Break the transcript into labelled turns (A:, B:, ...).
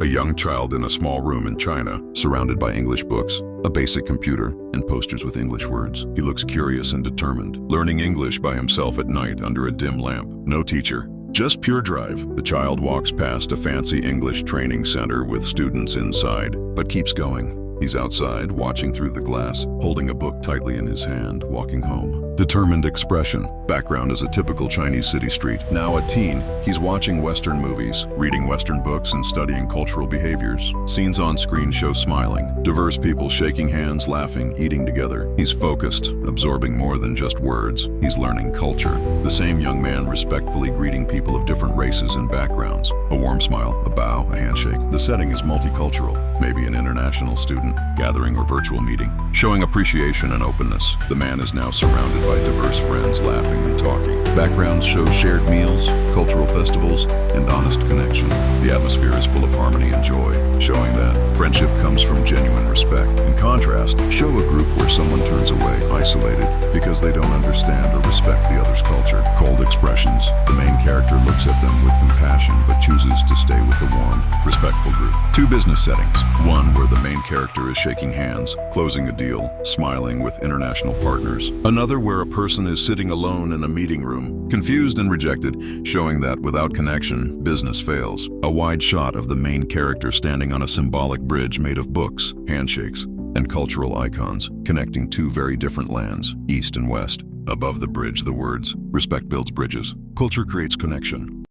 A: A young child in a small room in China, surrounded by English books, a basic computer, and posters with English words. He looks curious and determined, learning English by himself at night under a dim lamp. No teacher, just pure drive. The child walks past a fancy English training center with students inside, but keeps going. He's outside, watching through the glass, holding a book tightly in his hand, walking home. Determined expression. Background is a typical Chinese city street. Now a teen, he's watching Western movies, reading Western books, and studying cultural behaviors. Scenes on screen show smiling, diverse people shaking hands, laughing, eating together. He's focused, absorbing more than just words. He's learning culture. The same young man respectfully greeting people of different races and backgrounds. A warm smile, a bow, a handshake. The setting is multicultural, maybe an international student gathering or virtual meeting. Showing appreciation and openness, the man is now surrounded by diverse friends laughing and talking. Backgrounds show shared meals, cultural festivals, and honest connection. The atmosphere is full of harmony and joy, showing that friendship comes from genuine respect. In contrast, show a group where someone turns away, isolated, because they don't understand or respect the other's culture. Cold expressions, the main character looks at them with compassion but chooses to stay with the warm, respectful group. Two business settings, one where the main character is shaking hands, closing a deal, smiling with international partners. Another where a person is sitting alone in a meeting room, confused and rejected, showing that without connection, business fails. A wide shot of the main character standing on a symbolic bridge made of books, handshakes, and cultural icons, connecting two very different lands, East and West. Above the bridge, the words, "Respect builds bridges. Culture creates connection."